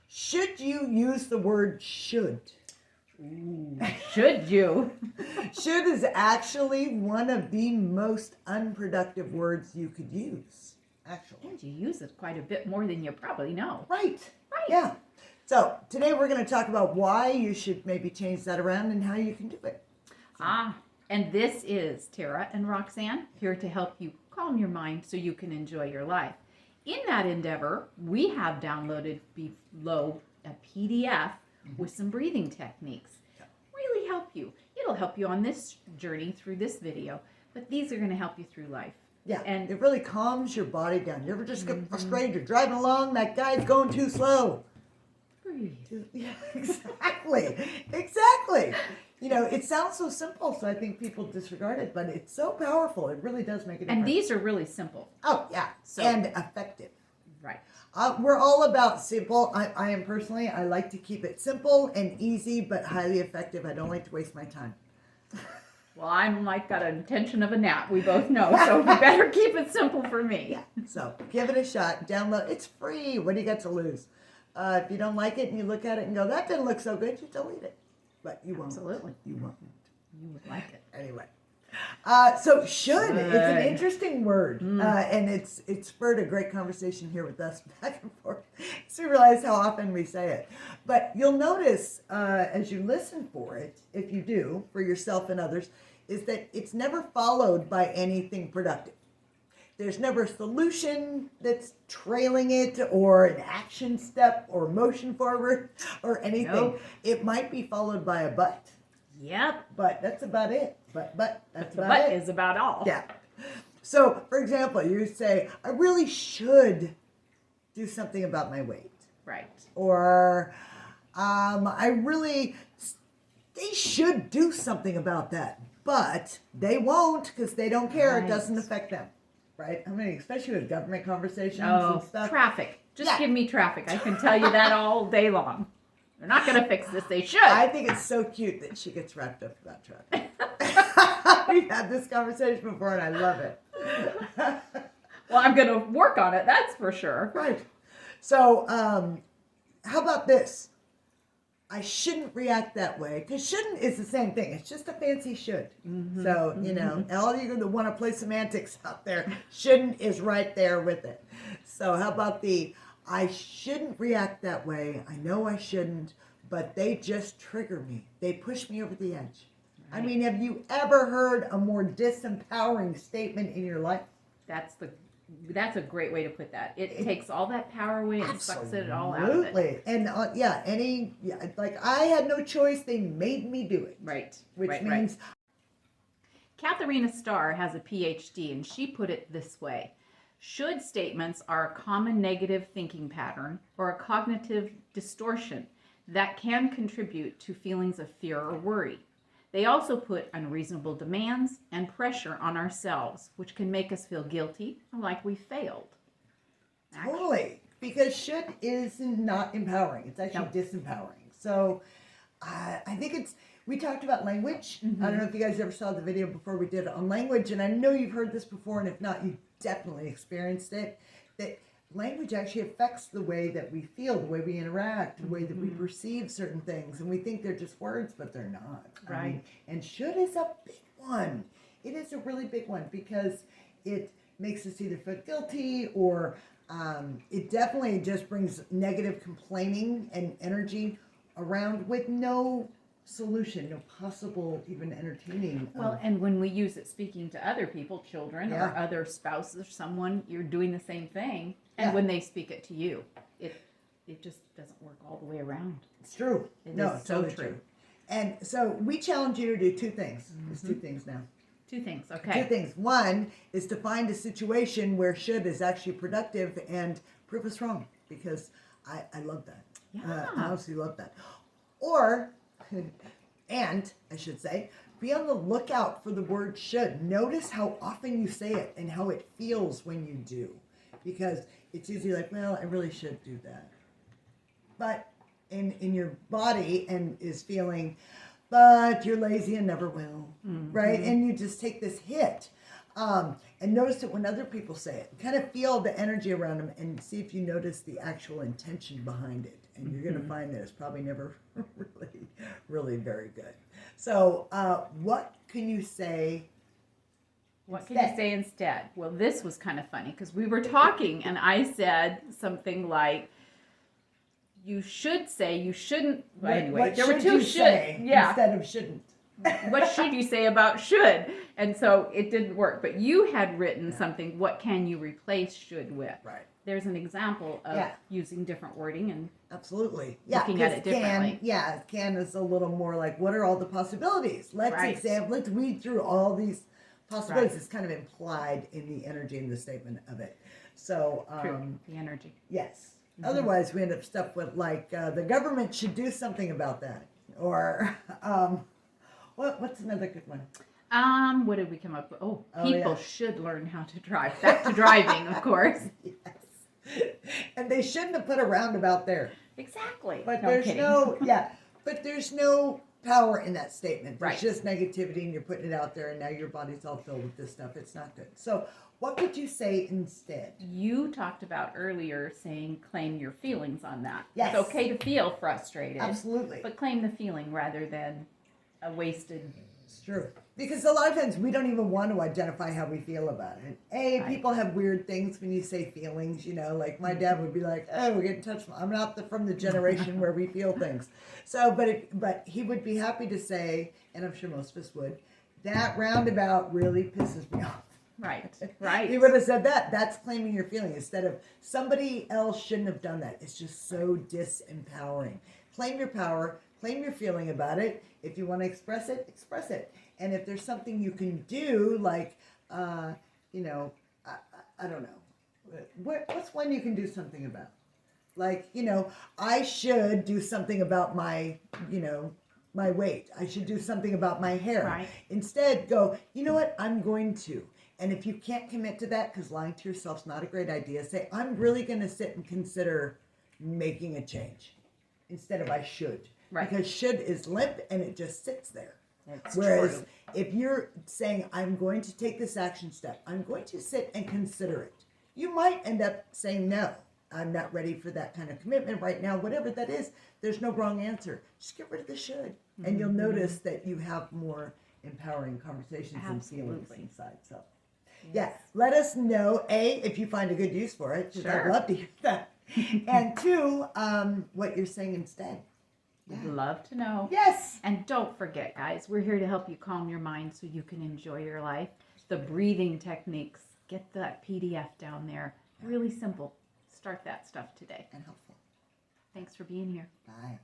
Should you use the word should? Ooh, should you? Should is actually one of the most unproductive words you could use, actually. And you use it quite a bit more than you probably know. Right. Right. Yeah. So today we're going to talk about why you should maybe change that around and how you can do it. And this is Tara and Roxanne here to help you calm your mind so you can enjoy your life. In that endeavor, we have downloaded below a PDF with some breathing techniques. Really help you. It'll help you on this journey through this video, but these are going to help you through life. Yeah, And it really calms your body down. You ever just get frustrated? You're driving along, that guy's going too slow. breathe. Yeah, exactly. Exactly. You know, it sounds so simple, so I think people disregard it, but it's so powerful. It really does make a difference. And these are really simple. Oh, yeah. So- and effective. Right. We're all about simple. I am personally, I like to keep it simple and easy, but highly effective. I don't like to waste my time. Well, I'm like got an intention of a nap. We both know, so you better keep it simple for me. Yeah. So give it a shot. Download. It's free. What do you got to lose? If you don't like it and you look at it and go, that didn't look so good, you delete it. But you won't. Absolutely. You won't. You would like it. Anyway. So should. It's an interesting word. And it's spurred a great conversation here with us back and forth. So we realize how often we say it. But you'll notice as you listen for it, if you do, for yourself and others, is that it's never followed by anything productive. There's never a solution that's trailing it or an action step or motion forward or anything. Nope. It might be followed by a but. Yep. But that's about it. But that's The about butt it. is about all. Yeah. So, for example, you say, I really should do something about my weight. Right. Or, they should do something about that. But they won't because they don't care. It Right. doesn't affect them. Right? I mean, especially with government conversations Oh, and stuff. traffic. Just Yeah. give me traffic. I can tell you that all day long. They're not going to fix this. They should. I think it's so cute that she gets wrapped up about traffic. We've had this conversation before and I love it. Well, I'm going to work on it. That's for sure. Right. So, how about this? I shouldn't react that way. Because shouldn't is the same thing. It's just a fancy should. So, you know, all you that want to play semantics out there, shouldn't is right there with it. So, how about the I shouldn't react that way. I know I shouldn't, but they just trigger me. They push me over the edge. I mean, have you ever heard a more disempowering statement in your life? That's a great way to put that. It takes all that power away and sucks it all out of it. Absolutely. And like I had no choice. They made me do it. Right. Which right, means right. Katharina Starr has a PhD and she put it this way. Should statements are a common negative thinking pattern or a cognitive distortion that can contribute to feelings of fear or worry. They also put unreasonable demands and pressure on ourselves, which can make us feel guilty or like we failed. totally, because should is not empowering. It's actually No. disempowering. So I think we talked about language. I don't know if you guys ever saw the video before we did it on language, and I know you've heard this before, and if not, you definitely experienced it, that language actually affects the way that we feel, the way we interact, the way that we perceive certain things, and we think they're just words, but they're not. Right. I mean, and should is a big one. It is a really big one because it makes us either feel guilty or it definitely just brings negative complaining and energy around with no solution, no possible even entertaining. Well, and when we use it speaking to other people, children Yeah. or other spouses or someone, you're doing the same thing. And Yeah. when they speak it to you, it just doesn't work all the way around. It's true. It no, is it's so totally true. And so we challenge you to do two things. There's two things now. Two things, Two okay. things. One is to find a situation where should is actually productive and prove us wrong, because I love that. Yeah. I honestly love that. Or, and I should say, be on the lookout for the word should. Notice how often you say it and how it feels when you do. Because it's usually like, well, I really should do that. But in your body and is feeling, but you're lazy and never will, right? And you just take this hit. And notice it when other people say it. Kind of feel the energy around them and see if you notice the actual intention behind it. And you're going to find that it's probably never really, really very good. So, what can you say? What can you say instead? Well, this was kind of funny because we were talking and I said something like, you should say, you shouldn't. Well, anyway, what there were two should. Yeah. Instead of shouldn't. What should you say about should? And so it didn't work. But you had written something, what can you replace should with? Right. There's an example of using different wording and absolutely looking at it differently. Can is a little more like, what are all the possibilities? Let's weed through all these possibilities. It's kind of implied in the energy in the statement of it. So the energy. Yes. Otherwise, we end up stuck with like the government should do something about that, or what's another good one? What did we come up with? People should learn how to drive. Back to driving, of course. Yes. And they shouldn't have put a roundabout there. Exactly. But there's no power in that statement. There's just negativity, and you're putting it out there, and now your body's all filled with this stuff. It's not good. So what would you say instead? You talked about earlier saying claim your feelings on that. Yes. It's okay to feel frustrated. Absolutely. But claim the feeling rather than a wasted... It's true. Because a lot of times we don't even want to identify how we feel about it. People have weird things when you say feelings, like my dad would be like, oh, we're getting touched. I'm not from the generation where we feel things. So, but he would be happy to say, and I'm sure most of us would, that roundabout really pisses me off. Right. He would have said that. That's claiming your feeling instead of somebody else shouldn't have done that. It's just so disempowering. Claim your power. Claim your feeling about it. If you want to express it, express it. And if there's something you can do, like, I don't know. What's one you can do something about? Like, I should do something about my, my weight. I should do something about my hair. Right. Instead, go, you know what? I'm going to. And if you can't commit to that, because lying to yourself's not a great idea, say, I'm really going to sit and consider making a change instead of I should. Right. Because should is limp and it just sits there. That's Whereas true. if you're saying, I'm going to take this action step, I'm going to sit and consider it, you might end up saying, no, I'm not ready for that kind of commitment right now. Whatever that is, there's no wrong answer. Just get rid of the should. And you'll notice that you have more empowering conversations and feelings inside. So, let us know, A, if you find a good use for it, because I'd love to hear that. And 2, what you're saying instead. We'd love to know. Yes. And don't forget, guys, we're here to help you calm your mind so you can enjoy your life. The breathing techniques, get that PDF down there. Really simple. Start that stuff today. And helpful. Thanks for being here. Bye.